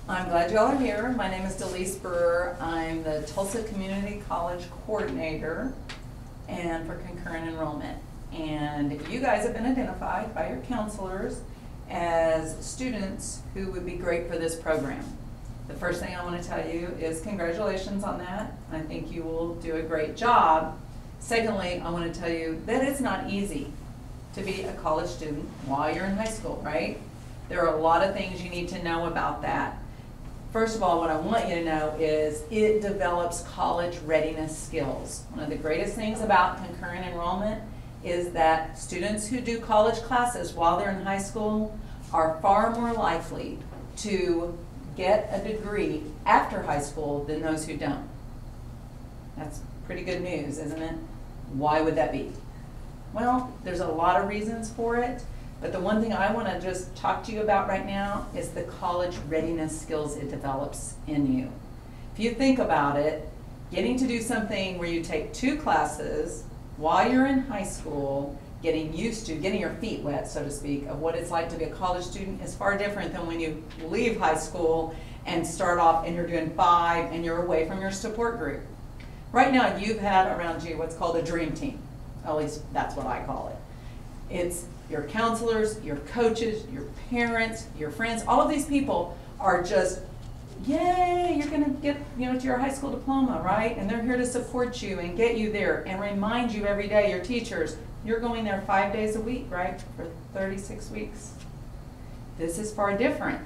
I'm glad you all are here. My name is Delise Brewer. I'm the Tulsa Community College Coordinator and for concurrent enrollment. And you guys have been identified by your counselors as students who would be great for this program. The first thing I want to tell you is congratulations on that. I think you will do a great job. Secondly, I want to tell you that it's not easy to be a college student while you're in high school, right? There are a lot of things you need to know about that. First of all, what I want you to know is it develops college readiness skills. One of the greatest things about concurrent enrollment is that students who do college classes while they're in high school are far more likely to get a degree after high school than those who don't. That's pretty good news, isn't it? Why would that be? Well, there's a lot of reasons for it. But the one thing I want to just talk to you about right now is the college readiness skills it develops in you. If you think about it, getting to do something where you take 2 classes while you're in high school, getting used to, getting your feet wet, so to speak, of what it's like to be a college student is far different than when you leave high school and start off and you're doing 5 and you're away from your support group. Right now you've had around you what's called a dream team. At least that's what I call it. It's your counselors, your coaches, your parents, your friends, all of these people are just, yay, you're gonna get to your high school diploma, right? And they're here to support you and get you there and remind you every day, your teachers, you're going there 5 days a week, right? For 36 weeks. This is far different.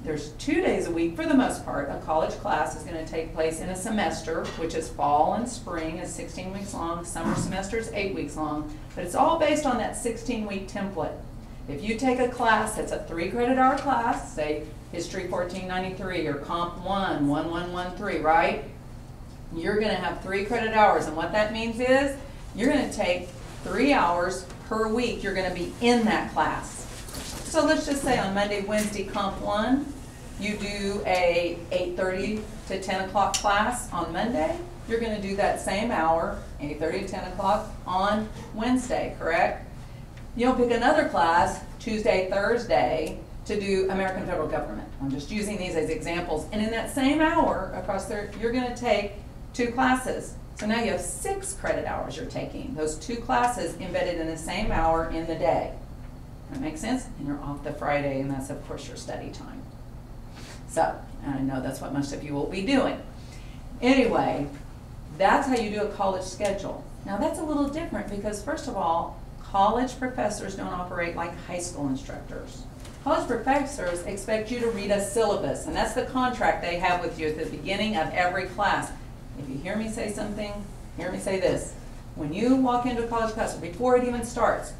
There's 2 days a week, for the most part. A college class is going to take place in a semester, which is fall and spring, is 16 weeks long. Summer semester is 8 weeks long. But it's all based on that 16-week template. If you take a class that's a 3-credit-hour class, say History 1493 or Comp 1, 1113, right? You're going to have 3 credit hours. And what that means is you're going to take 3 hours per week. You're going to be in that class. So let's just say on Monday, Wednesday, Comp 1, you do a 8:30 to 10 o'clock class on Monday. You're going to do that same hour, 8:30 to 10 o'clock on Wednesday, correct? You'll pick another class Tuesday, Thursday to do American Federal Government. I'm just using these as examples. And in that same hour across there, you're going to take 2 classes. So now you have 6 credit hours you're taking. Those 2 classes embedded in the same hour in the day. That makes sense? And you're off the Friday, and that's, of course, your study time. So, I know that's what most of you will be doing. Anyway, that's how you do a college schedule. Now, that's a little different because, first of all, college professors don't operate like high school instructors. College professors expect you to read a syllabus, and that's the contract they have with you at the beginning of every class. If you hear me say something, hear me say this. When you walk into a college class, before it even starts,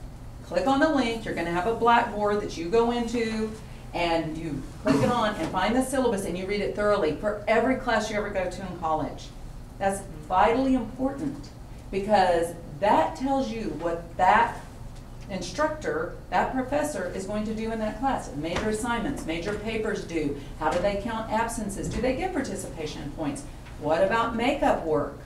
click on the link. You're going to have a blackboard that you go into, and you click it on and find the syllabus, and you read it thoroughly for every class you ever go to in college. That's vitally important because that tells you what that instructor, that professor, is going to do in that class. Major assignments, major papers due. How do they count absences? Do they give participation points? What about makeup work?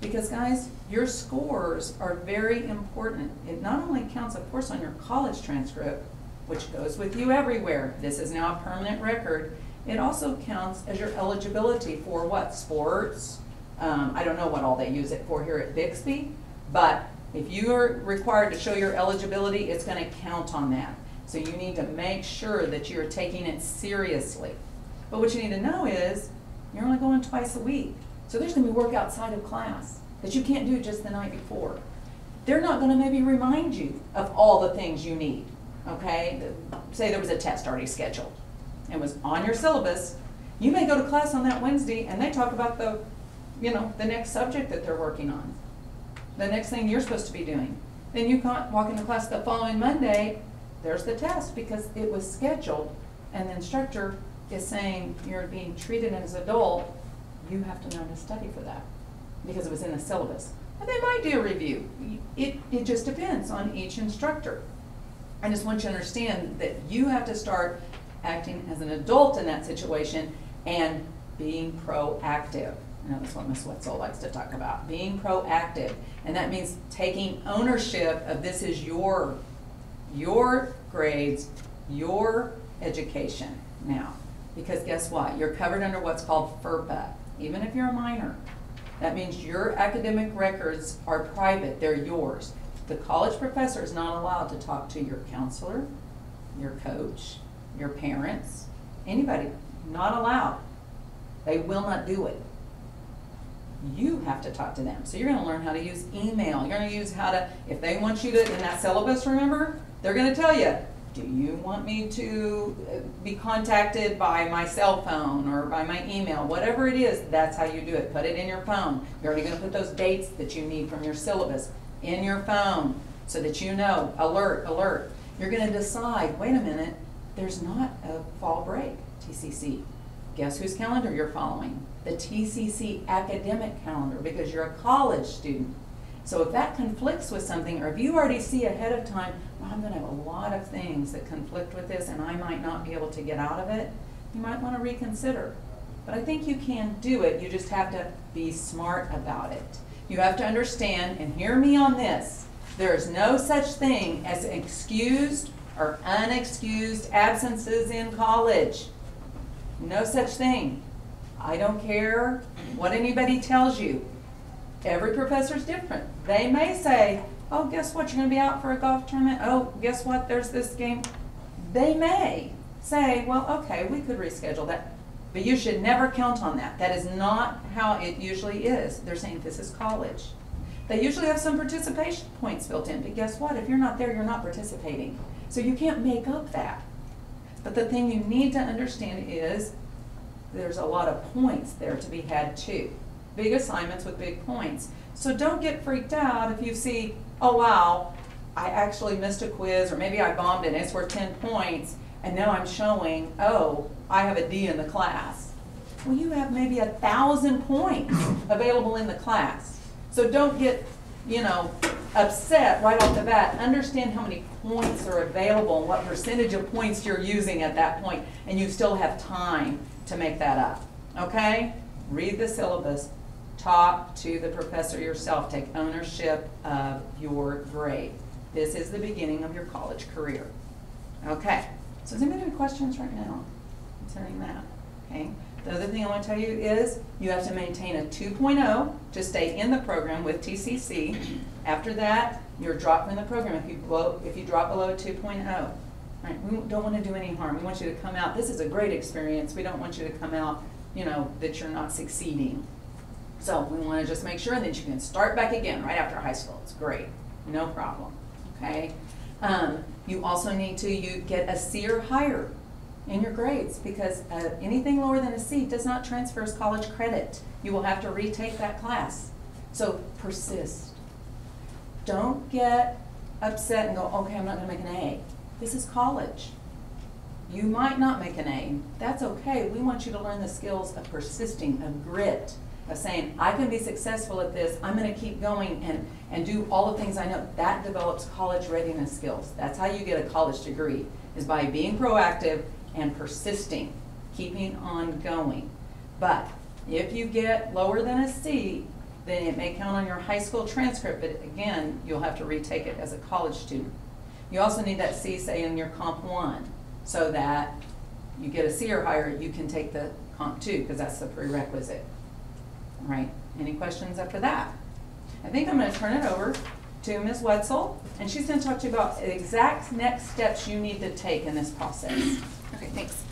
Because guys, your scores are very important. It not only counts, of course, on your college transcript, which goes with you everywhere. This is now a permanent record. It also counts as your eligibility for what? Sports. I don't know what all they use it for here at Bixby, but if you are required to show your eligibility, it's going to count on that. So you need to make sure that you're taking it seriously. But what you need to know is you're only going twice a week. So there's going to be work outside of class that you can't do just the night before. They're not going to maybe remind you of all the things you need, okay? Say there was a test already scheduled and was on your syllabus. You may go to class on that Wednesday and they talk about the next subject that they're working on, the next thing you're supposed to be doing. Then you can't walk into class the following Monday, there's the test because it was scheduled and the instructor is saying you're being treated as an adult. You have to know to study for that because it was in the syllabus. And they might do a review. It just depends on each instructor. I just want you to understand that you have to start acting as an adult in that situation and being proactive. I know that's what Ms. Wetzel likes to talk about, being proactive. And that means taking ownership of this is your grades, your education. Now, Because guess what? You're covered under what's called FERPA, even if you're a minor. That means your academic records are private, they're yours. The college professor is not allowed to talk to your counselor, your coach, your parents, anybody, not allowed. They will not do it. You have to talk to them. So you're gonna learn how to use email. You're gonna use how to, if they want you to, in that syllabus, remember, they're gonna tell you, do you want me to be contacted by my cell phone or by my email? Whatever it is, that's how you do it. Put it in your phone. You're already gonna put those dates that you need from your syllabus in your phone so that you know, alert, alert. You're gonna decide, wait a minute, there's not a fall break, TCC. Guess whose calendar you're following? The TCC academic calendar, because you're a college student. So if that conflicts with something, or if you already see ahead of time, well, I'm gonna have a lot of things that conflict with this and I might not be able to get out of it, you might wanna reconsider. But I think you can do it, you just have to be smart about it. You have to understand, and hear me on this, there is no such thing as excused or unexcused absences in college. No such thing. I don't care what anybody tells you. Every professor's different. They may say, oh, guess what, you're gonna be out for a golf tournament. Oh, guess what, there's this game. They may say, well, okay, we could reschedule that. But you should never count on that. That is not how it usually is. They're saying this is college. They usually have some participation points built in, but guess what? If you're not there, you're not participating. So you can't make up that. But the thing you need to understand is there's a lot of points there to be had too. Big assignments with big points. So don't get freaked out if you see, oh wow, I actually missed a quiz, or maybe I bombed it and it's worth 10 points, and now I'm showing, oh, I have a D in the class. Well, you have maybe 1,000 points available in the class. So don't get, upset right off the bat. Understand how many points are available and what percentage of points you're using at that point, and you still have time to make that up, okay? Read the syllabus, talk to the professor yourself, take ownership of your grade. This is the beginning of your college career, okay? So does anybody have any questions right now concerning that, okay? The other thing I want to tell you is you have to maintain a 2.0 to stay in the program with TCC. After that, you're dropped from the program if you drop below a 2.0. Right? We don't want to do any harm. We want you to come out. This is a great experience. We don't want you to come out, that you're not succeeding. So we want to just make sure that you can start back again right after high school. It's great. No problem. Okay? You also need to get a C or higher in your grades, because anything lower than a C does not transfer as college credit. You will have to retake that class. So persist. Don't get upset and go, okay, I'm not going to make an A. This is college. You might not make an A. That's okay. We want you to learn the skills of persisting, of grit, of saying, I can be successful at this. I'm going to keep going and do all the things I know. That develops college readiness skills. That's how you get a college degree, is by being proactive and persisting, keeping on going. But if you get lower than a C, then it may count on your high school transcript, but again, you'll have to retake it as a college student. You also need that C, say, in your Comp 1, so that you get a C or higher, you can take the Comp 2, because that's the prerequisite. All right, any questions after that? I think I'm going to turn it over to Ms. Wetzel, and she's going to talk to you about the exact next steps you need to take in this process. Okay, thanks.